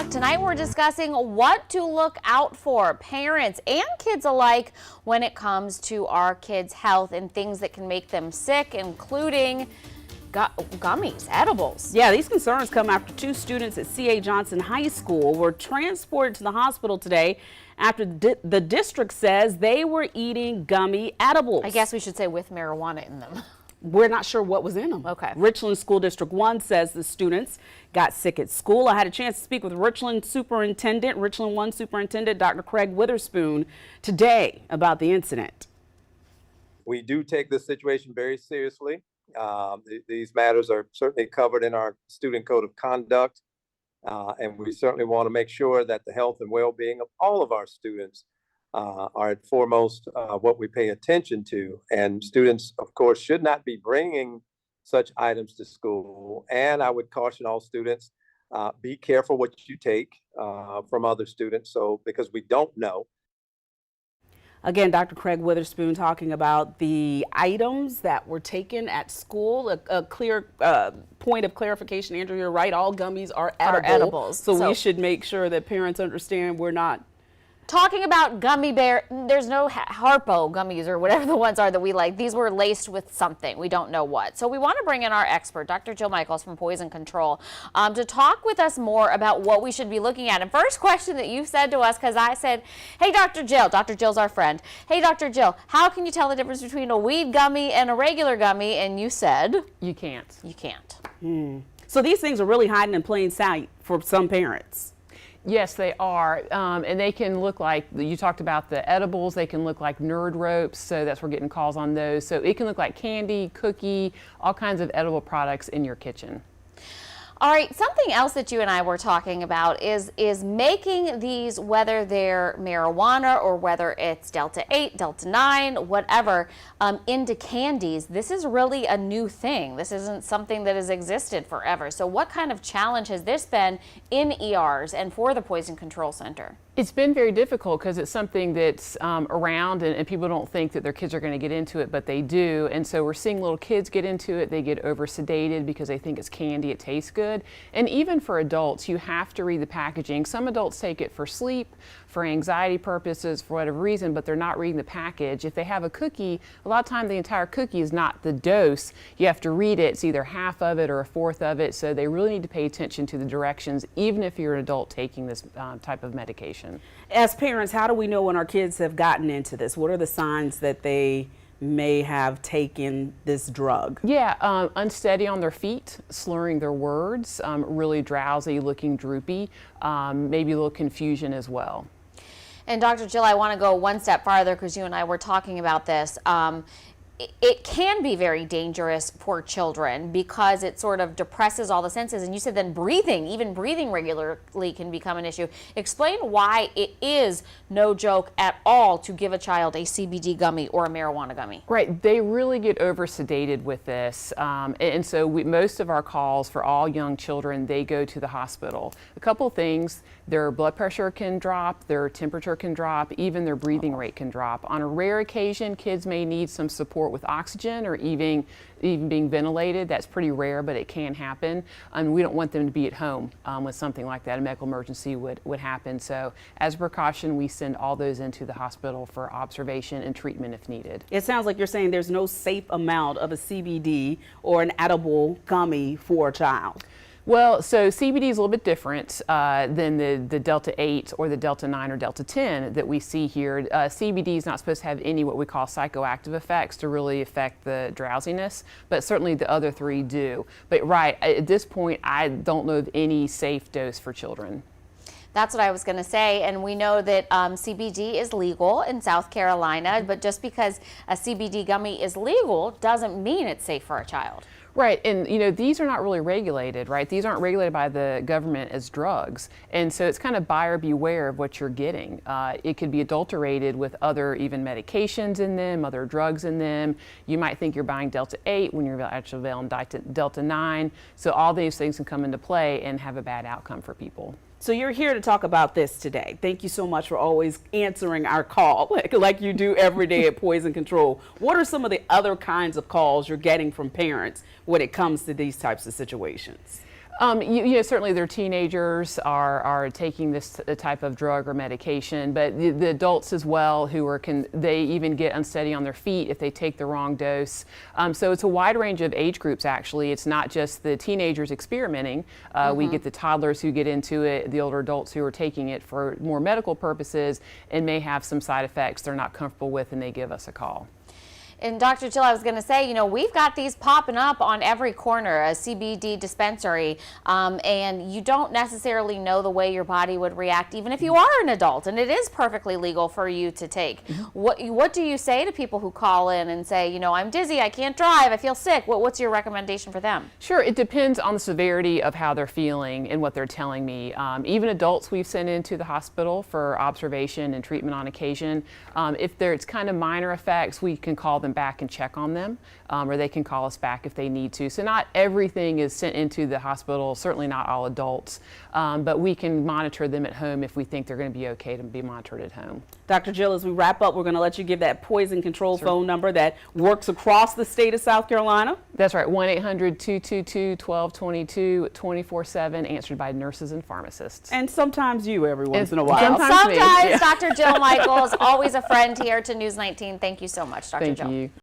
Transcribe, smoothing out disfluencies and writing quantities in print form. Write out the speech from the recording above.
o'clock. Tonight we're discussing what to look out for, parents and kids alike, when it comes to our kids' health and things that can make them sick, including gummies, edibles. Yeah, these concerns come after two students at C.A. Johnson High School were transported to the hospital today after the district says they were eating gummy edibles. I guess we should say with marijuana in them. We're not sure what was in them. Okay. Richland School District 1 says the students got sick at school. I had a chance to speak with Richland One Superintendent Dr. Craig Witherspoon today about the incident. We do take this situation very seriously. These matters are certainly covered in our student code of conduct, and we certainly want to make sure that the health and well-being of all of our students are at foremost what we pay attention to. And students, of course, should not be bringing such items to school. And I would caution all students, be careful what you take from other students, because we don't know. Again, Dr. Craig Witherspoon talking about the items that were taken at school. A clear point of clarification, Andrew, you're right, all gummies are edibles. So we should make sure that parents understand we're not talking about gummy bear. There's no Harpo gummies or whatever the ones are that we like. These were laced with something. We don't know what. So we want to bring in our expert, Dr. Jill Michaels from Poison Control, to talk with us more about what we should be looking at. And first question that you said to us, because I said, hey, Dr. Jill's our friend. Hey, Dr. Jill, how can you tell the difference between a weed gummy and a regular gummy? And you said? You can't. You can't. So these things are really hiding in plain sight for some parents. Yes, they are, and they can look like, you talked about the edibles, they can look like nerd ropes, so that's we're getting calls on those. So it can look like candy, cookie, all kinds of edible products in your kitchen. All right, something else that you and I were talking about is making these, whether they're marijuana or whether it's Delta 8, Delta 9, whatever, into candies. This is really a new thing. This isn't something that has existed forever. So what kind of challenge has this been in ERs and for the Poison Control Center? It's been very difficult because it's something that's around and people don't think that their kids are going to get into it, but they do. And so we're seeing little kids get into it. They get over sedated because they think it's candy, it tastes good. And even for adults, you have to read the packaging. Some adults take it for sleep, for anxiety purposes, for whatever reason, but they're not reading the package. If they have a cookie, a lot of time the entire cookie is not the dose. You have to read it. It's either half of it or a fourth of it. So they really need to pay attention to the directions, even if you're an adult taking this type of medication. As parents, how do we know when our kids have gotten into this? What are the signs that they may have taken this drug? Yeah, unsteady on their feet, slurring their words, really drowsy, looking droopy, maybe a little confusion as well. And Dr. Jill, I want to go one step farther because you and I were talking about this. It can be very dangerous for children because it sort of depresses all the senses. And you said then breathing, even breathing regularly can become an issue. Explain why it is no joke at all to give a child a CBD gummy or a marijuana gummy. Right, they really get over sedated with this. And so most of our calls for all young children, they go to the hospital. A couple things, their blood pressure can drop, their temperature can drop, even their breathing rate can drop. On a rare occasion, kids may need some support with oxygen or even being ventilated. That's pretty rare, but it can happen. We don't want them to be at home with something like that. A medical emergency would happen. So as a precaution, we send all those into the hospital for observation and treatment if needed. It sounds like you're saying there's no safe amount of a CBD or an edible gummy for a child. Well, so CBD is a little bit different than the Delta 8 or the Delta 9 or Delta 10 that we see here. CBD is not supposed to have any what we call psychoactive effects to really affect the drowsiness, but certainly the other three do. But right, at this point, I don't know of any safe dose for children. That's what I was going to say, and we know that CBD is legal in South Carolina, but just because a CBD gummy is legal doesn't mean it's safe for a child. Right, and you know, these are not really regulated, right? These aren't regulated by the government as drugs, and so it's kind of buyer beware of what you're getting. It could be adulterated with other even medications in them, other drugs in them. You might think you're buying Delta 8 when you're actually buying Delta 9, so all these things can come into play and have a bad outcome for people. So you're here to talk about this today. Thank you so much for always answering our call like you do every day at Poison Control. What are some of the other kinds of calls you're getting from parents when it comes to these types of situations? You know, certainly their teenagers are taking this type of drug or medication, but the adults as well who they even get unsteady on their feet if they take the wrong dose. So it's a wide range of age groups actually. It's not just the teenagers experimenting. We get the toddlers who get into it, the older adults who are taking it for more medical purposes and may have some side effects they're not comfortable with, and they give us a call. And Dr. Jill, I was going to say, you know, we've got these popping up on every corner, a CBD dispensary, and you don't necessarily know the way your body would react, even if you are an adult, and it is perfectly legal for you to take. What do you say to people who call in and say, you know, I'm dizzy, I can't drive, I feel sick? What's your recommendation for them? Sure, it depends on the severity of how they're feeling and what they're telling me. Even adults we've sent into the hospital for observation and treatment on occasion. If it's kind of minor effects, we can call them back and check on them, or they can call us back if they need to. So not everything is sent into the hospital, certainly not all adults, but we can monitor them at home if we think they're going to be okay to be monitored at home. Dr. Jill, as we wrap up, we're going to let you give that poison control phone number that works across the state of South Carolina. That's right, 1-800-222-1222, 24/7, answered by nurses and pharmacists. And sometimes you every once in a while. Sometimes Dr. Jill Michaels, always a friend here to News 19. Thank you so much, Dr. Jill. Thank you.